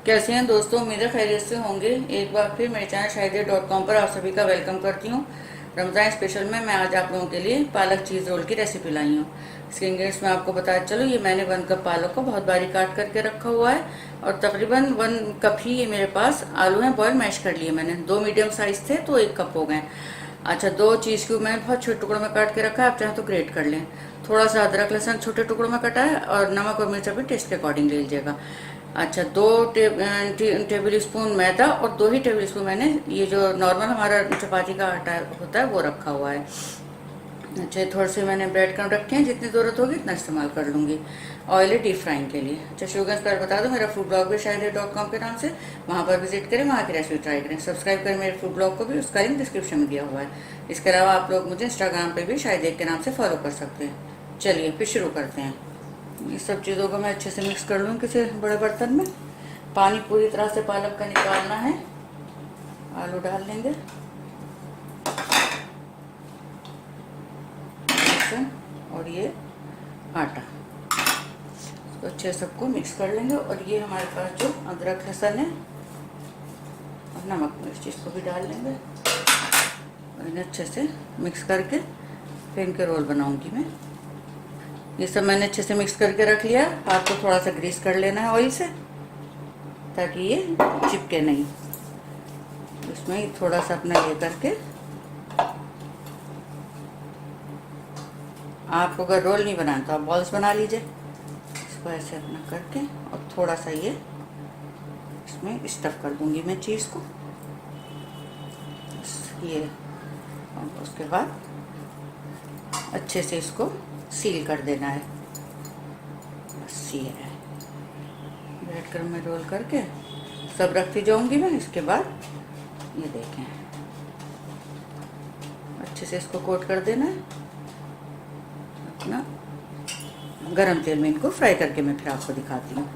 कैसे हैं दोस्तों, उम्मीद है खैरियत से होंगे। एक बार फिर मेरे चैनल शाहिद.com पर आप सभी का वेलकम करती हूँ। रमज़ान स्पेशल में मैं आज आप लोगों के लिए पालक चीज़ रोल की रेसिपी लाई हूँ। इसके इंग्रेडिएंट्स में आपको बताया चलो, ये मैंने 1 कप पालक को बहुत बारीक काट करके रखा हुआ है और तकरीबन 1 कप ही ये मेरे पास आलू हैं बॉयल मैश कर लिए मैंने। 2 मीडियम साइज थे तो 1 कप हो गए। अच्छा, 2 चीज़ क्यूब मैंने बहुत छोटे टुकड़ों में काट के रखा है, आप चाहें तो ग्रेट कर लें। थोड़ा सा अदरक लहसुन छोटे टुकड़ों में कटा है और नमक और मिर्च भी टेस्ट के अकॉर्डिंग ले लीजिएगा। अच्छा, 2 टेबल स्पून मैदा और 2 ही टेबल स्पून मैंने ये जो नॉर्मल हमारा चपाती का आटा होता है वो रखा हुआ है। अच्छा, थोड़े से मैंने ब्रेड क्रम्ब रखे हैं, जितनी ज़रूरत होगी इतना इस्तेमाल कर लूँगी। ऑयल है डीप फ्राइंग के लिए। अच्छा, शुगर पर बता दूँ, मेरा फूड ब्लॉग भी शाहिद.com के नाम से, वहाँ पर विजिट करें, वहाँ की रेसिपी ट्राई करें। सब्सक्राइब करें मेरे फूड ब्लॉग को भी, उसका लिंक डिस्क्रिप्शन में दिया हुआ है। इसके अलावा आप लोग मुझे इंस्टाग्राम पर भी शाहिद के नाम से फॉलो कर सकते हैं। चलिए फिर शुरू करते हैं। ये सब चीज़ों को मैं अच्छे से मिक्स कर लूँ किसी बड़े बर्तन में। पानी पूरी तरह से पालक का निकालना है। आलू डाल लेंगे और ये आटा, इसको अच्छे सबको मिक्स कर लेंगे। और ये हमारे पास जो अदरक लहसुन है और नमक मिर्च, इसको भी डाल लेंगे और इन्हें अच्छे से मिक्स करके फिर इनके रोल बनाऊंगी मैं। ये सब मैंने अच्छे से मिक्स करके रख लिया। हाथ को थोड़ा सा ग्रीस कर लेना है ऑयल से ताकि ये चिपके नहीं। इसमें थोड़ा सा अपना ये करके, आपको अगर रोल नहीं बनाना तो आप बॉल्स बना लीजिए। इसको ऐसे अपना करके और थोड़ा सा ये इसमें स्टफ कर दूंगी मैं चीज़ को, ये। और उसके बाद अच्छे से इसको सील कर देना है। बस ये है। ब्रेड क्रम्ब में रोल करके सब रखती जाऊंगी मैं। इसके बाद ये देखें, अच्छे से इसको कोट कर देना है अपना। गरम तेल में इनको फ्राई करके मैं फिर आपको दिखाती हूँ।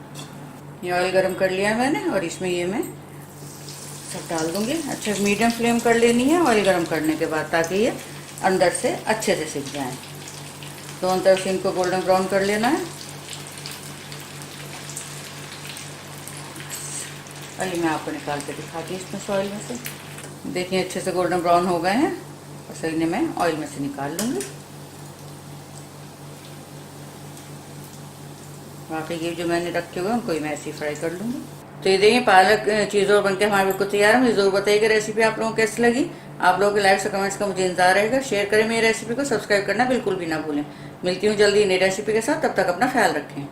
ये ऑयल गरम कर लिया है मैंने और इसमें ये मैं सब डाल दूंगी। अच्छा, मीडियम फ्लेम कर लेनी है ऑयल गरम करने के बाद, ताकि ये अंदर से अच्छे से सिक जाए। दोनों तरफ से इनको गोल्डन ब्राउन कर लेना है। अभी मैं आपको निकाल के दिखाती हूँ इसमें से, ऑयल में से। देखिए अच्छे से गोल्डन ब्राउन हो गए हैं और सही ने मैं ऑयल में से निकाल लूँगी। बाकी ये जो मैंने रखे हुए हैं उनको मैं ऐसे ही फ्राई कर लूँगी। तो ये देखिए पालक चीज़ और बनके हमारे बिल्कुल तैयार है। मुझे ज़रूर बताइएगा रेसिपी आप लोगों को कैसी लगी। आप लोगों के लाइक्स और कमेंट्स का मुझे इंतजार रहेगा। शेयर करें मेरी रेसिपी को, सब्सक्राइब करना बिल्कुल भी ना भूलें। मिलती हूँ जल्दी नई रेसिपी के साथ, तब तक अपना ख्याल रखें।